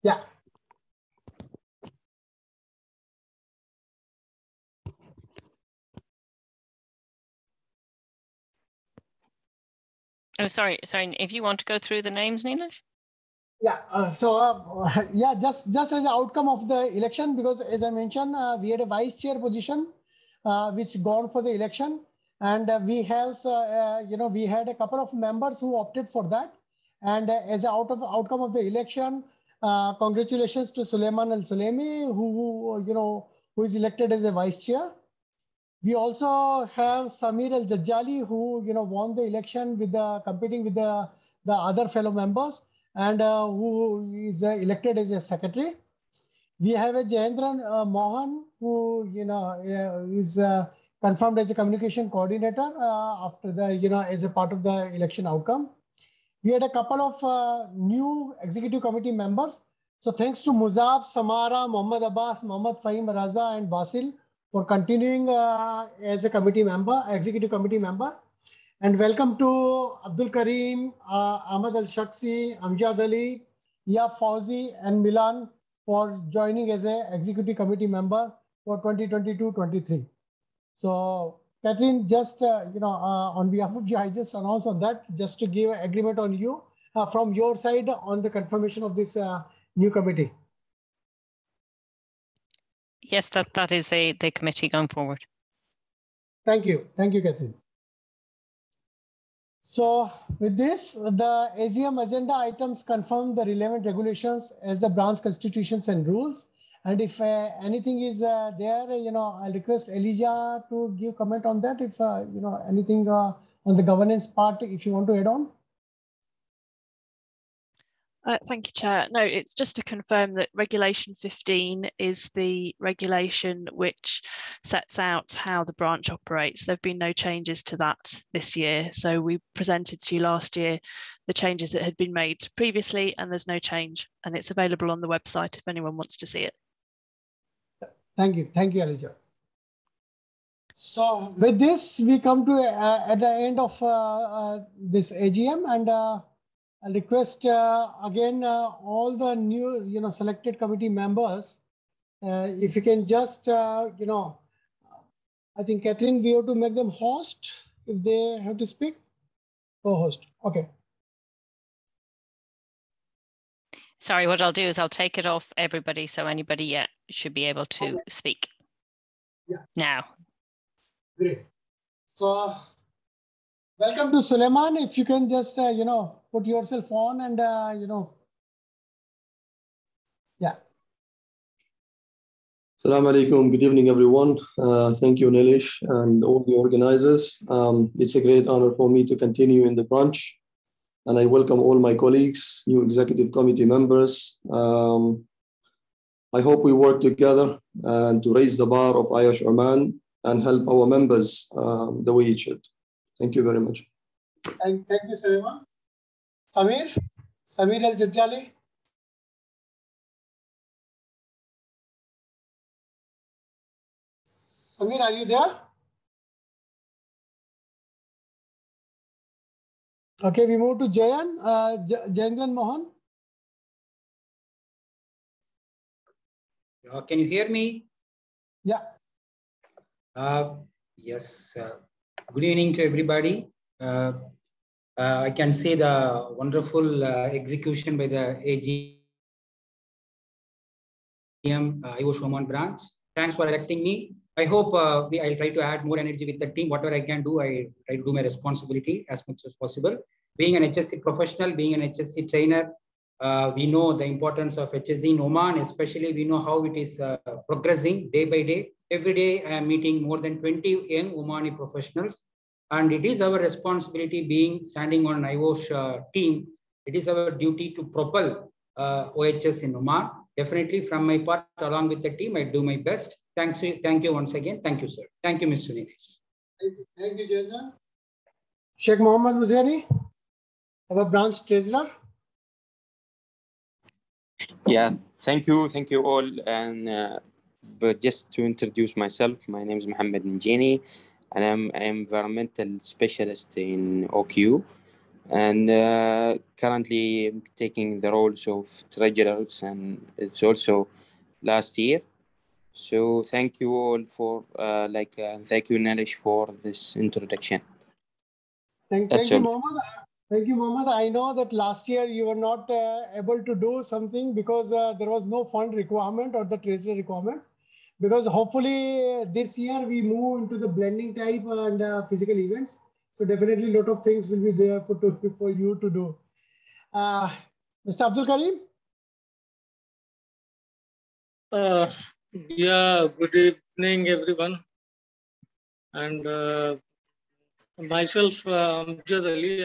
Yeah. Oh, sorry. If you want to go through the names, Neelish? Yeah. Yeah, just as an outcome of the election, because as I mentioned, we had a vice chair position, which gone for the election. And we have, we had a couple of members who opted for that. And as an outcome of the election, congratulations to Suleiman Al-Sulemi, who is elected as a vice chair. We also have Samir Al-Jajjali, who won the election with competing with the other fellow members, and who is elected as a secretary. We have a Jayendran Mohan, who is confirmed as a communication coordinator after the as a part of the election outcome. We had a couple of new executive committee members. So thanks to Muzab, Samara, Mohammad Abbas, Mohammad Fahim Raza, and Basil for continuing as a committee member, executive committee member. And welcome to Abdul Karim, Ahmad Al-Shaksi, Amjad Ali, Ya Fauzi, and Milan for joining as an executive committee member for 2022-23. So, Catherine, just on behalf of you, I just announced on that just to give agreement on you from your side on the confirmation of this new committee. Yes, that is the committee going forward. Thank you, Catherine. So with this, the AGM agenda items confirm the relevant regulations as the branch constitutions and rules. And if anything is there, I'll request Elijah to give comment on that. If anything on the governance part, if you want to add on. Thank you, Chair. No, it's just to confirm that Regulation 15 is the regulation which sets out how the branch operates. There have been no changes to that this year. So we presented to you last year the changes that had been made previously, and there's no change. And it's available on the website if anyone wants to see it. Thank you, Elijah. So with this, we come to at the end of this AGM, and I'll request again all the new selected committee members, if you can just I think Catherine, we have to make them host if they have to speak. Co-host, okay. Sorry, what I'll do is I'll take it off everybody, so anybody should be able to speak. Yeah. Now. Great. So welcome to Suleiman. If you can just put yourself on and yeah. Assalamu alaikum. Good evening, everyone. Thank you, Nilesh, and all the organizers. It's a great honor for me to continue in the branch, and I welcome all my colleagues, new executive committee members. I hope we work together and to raise the bar of IOSH Oman and help our members the way it should. Thank you very much. Thank you, Suleiman. Samir Al-Jajjali. Samir, are you there? Okay, we move to Jayan, Jayendran Mohan. Can you hear me? Yeah. Yes. Good evening to everybody. I can see the wonderful execution by the AGM IOSH Oman branch. Thanks for electing me. I hope I'll try to add more energy with the team. Whatever I can do, I try to do my responsibility as much as possible. Being an HSC professional, being an HSC trainer, we know the importance of HSC in Oman, especially we know how it is progressing day by day. Every day I am meeting more than 20 young Omani professionals. And it is our responsibility standing on IOSH team. It is our duty to propel OHS in Oman. Definitely from my part, along with the team, I do my best. Thank you once again. Thank you, sir. Thank you, Mr. Nilesh. Thank you, Jayendran. Sheikh Mohammed Muzani, our branch treasurer. Yeah, thank you all. And but just to introduce myself, my name is Mohammed Mjini, and I'm an environmental specialist in OQ, and currently I'm taking the roles of treasurers, and it's also last year. So thank you all for thank you, Nilesh, for this introduction. Thank you, Mohammed. Thank you, Mohammed. I know that last year you were not able to do something because there was no fund requirement or the treasury requirement. Because hopefully this year we move into the blending type and physical events. So definitely a lot of things will be there for you to do. Mr. Abdul Karim? Yeah, good evening, everyone. And myself, Amjad Ali,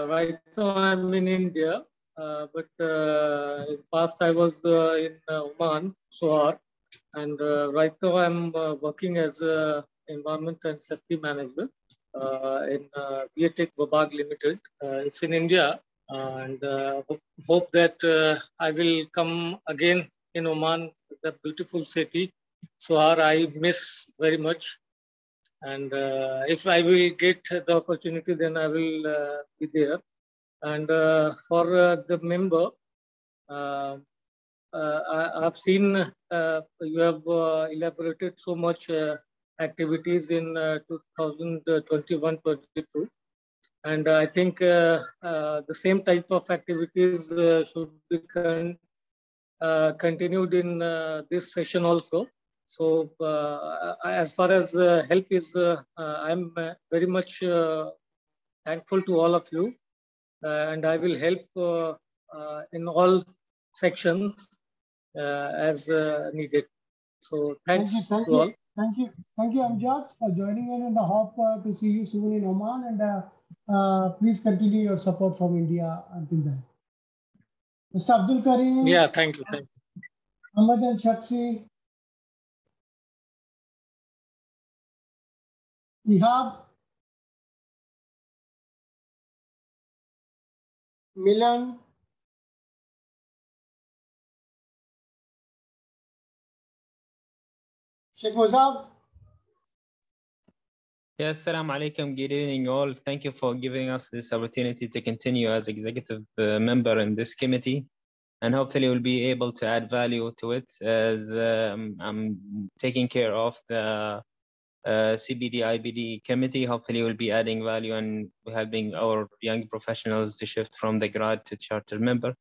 right now I'm in India, but in past I was in Oman, Sohar, and right now I'm working as an environment and safety manager in Vietech Babag Limited. It's in India, and hope that I will come again in Oman, the beautiful city. Sohar I miss very much. And if I will get the opportunity, then I will be there. And for the member, I've seen you have elaborated so much activities in 2021-22. And I think the same type of activities should be continued in this session also. So as far as help is, I'm very much thankful to all of you, and I will help in all sections as needed. So thanks to all. Thank you, Amjad, for joining in, and I hope to see you soon in Oman. And please continue your support from India until then. Mr. Abdul Karim. Yeah, thank you. Ahmed Al Shaksi. Ihab. Milan. Sheikh Muzab. Yes, Assalamu alaikum. Good evening, all. Thank you for giving us this opportunity to continue as executive member in this committee. And hopefully we'll be able to add value to it, as I'm taking care of the CBD IBD committee. Hopefully we'll be adding value and helping our young professionals to shift from the grad to charter member.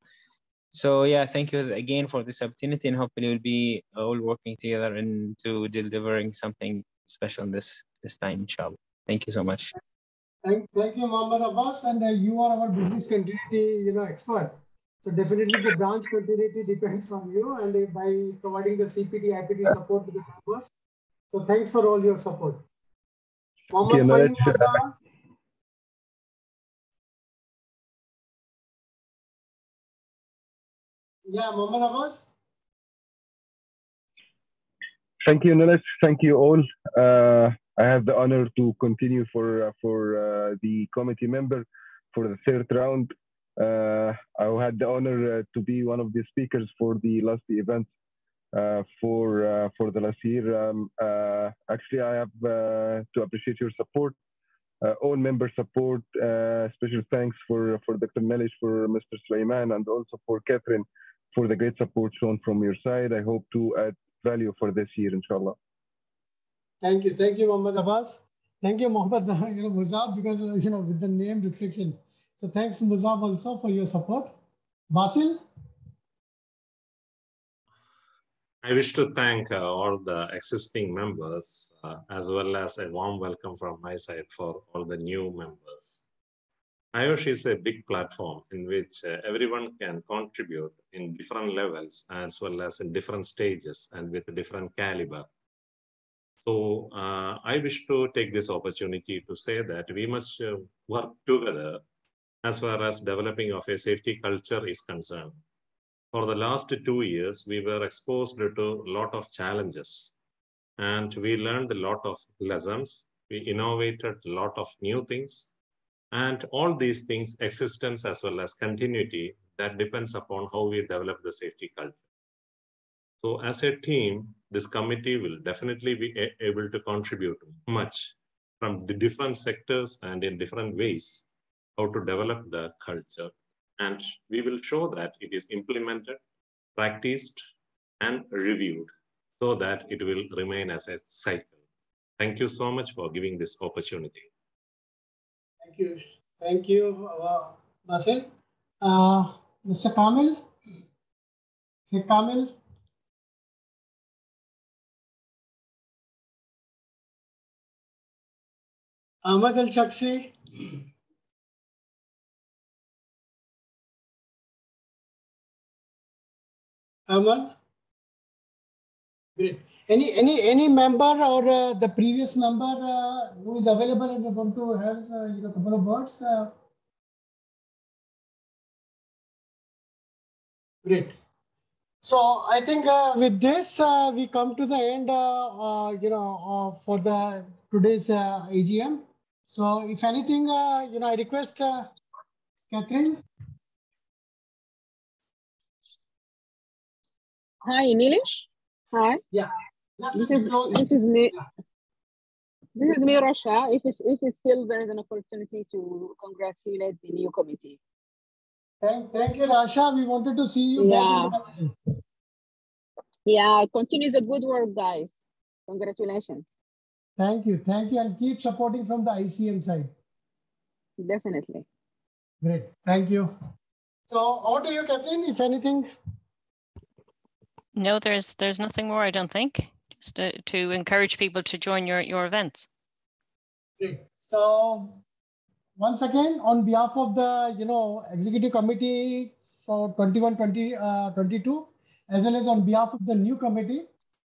So yeah, thank you again for this opportunity, and hopefully we'll be all working together into delivering something special this time, inshallah. Thank you so much. Thank you, Muhammad Abbas, and you are our business continuity, expert. So definitely the branch continuity depends on you, and by providing the CPD, IPD support to the members. So thanks for all your support. Muhammad Fahim Mirza. Yeah, Muhammad Abbas. Thank you, Nilesh. Thank you all. I have the honor to continue for the committee member for the third round. I had the honor to be one of the speakers for the last event for the last year. Actually, I have to appreciate your support, all member support. Special thanks for Dr. Nilesh, for Mr. Sulaiman, and also for Catherine for the great support shown from your side. I hope to add value for this year, inshallah. Thank you, Muhammad Abbas. Thank you, Muhammad Muzab, because with the name reflection. So thanks, Muzab, also for your support. Basil. I wish to thank all the existing members, as well as a warm welcome from my side for all the new members. IOSH is a big platform in which everyone can contribute in different levels, as well as in different stages and with different caliber. So I wish to take this opportunity to say that we must work together as far as developing of a safety culture is concerned. For the last 2 years, we were exposed to a lot of challenges, and we learned a lot of lessons. We innovated a lot of new things, and all these things, existence as well as continuity, that depends upon how we develop the safety culture. So as a team, this committee will definitely be able to contribute much from the different sectors and in different ways how to develop the culture. And we will show that it is implemented, practiced, and reviewed so that it will remain as a cycle. Thank you so much for giving this opportunity. Thank you, Basil. Mr. Kamil? Hey, Kamil? Ahmed Al Shaksi? Ahmed? Great. Any member or the previous member who is available and want to have a couple of words? Great. So I think with this we come to the end, for the today's AGM. So if anything, I request Catherine. Hi, Nilesh. Hi. Yeah. This is me. This is me, Rasha. If it's still there is an opportunity to congratulate the new committee. Thank you, Rasha. We wanted to see you back in the committee. Yeah, continue the good work, guys. Congratulations. Thank you, and keep supporting from the ICM side. Definitely. Great, thank you. So over to you, Catherine, if anything. No, there's nothing more, I don't think. Just to encourage people to join your events. Great. So once again, on behalf of the executive committee for 21-22, as well as on behalf of the new committee,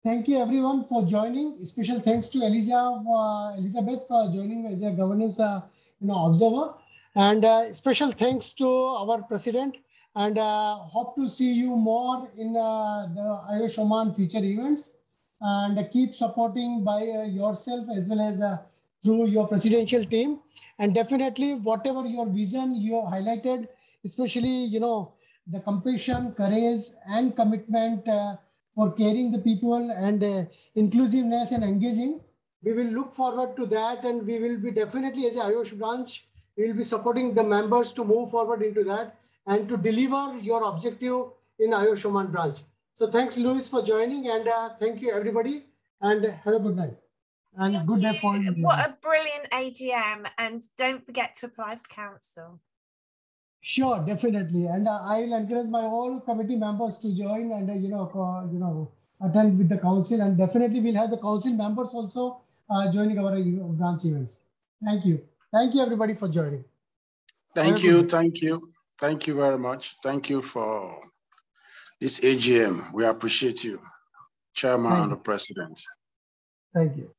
thank you everyone for joining. Special thanks to Elizabeth for joining as a governance observer, and special thanks to our president. And hope to see you more in the IOSH Oman future events, and keep supporting by yourself as well as through your presidential team. And definitely whatever your vision you have highlighted, especially the compassion, courage, and commitment for caring the people and inclusiveness and engaging. We will look forward to that, and we will be definitely, as a IOSH branch, we will be supporting the members to move forward into that and to deliver your objective in IOSH Oman branch. So thanks, Louis, for joining, and thank you, everybody, and have a good night. And good day for you. What a brilliant AGM, and don't forget to apply for council. Sure, definitely, and I'll encourage my whole committee members to join and attend with the council, and definitely we'll have the council members also joining our branch events. Thank you everybody for joining. Thank you very much. Thank you for this AGM. We appreciate you, Chairman and the President. Thank you.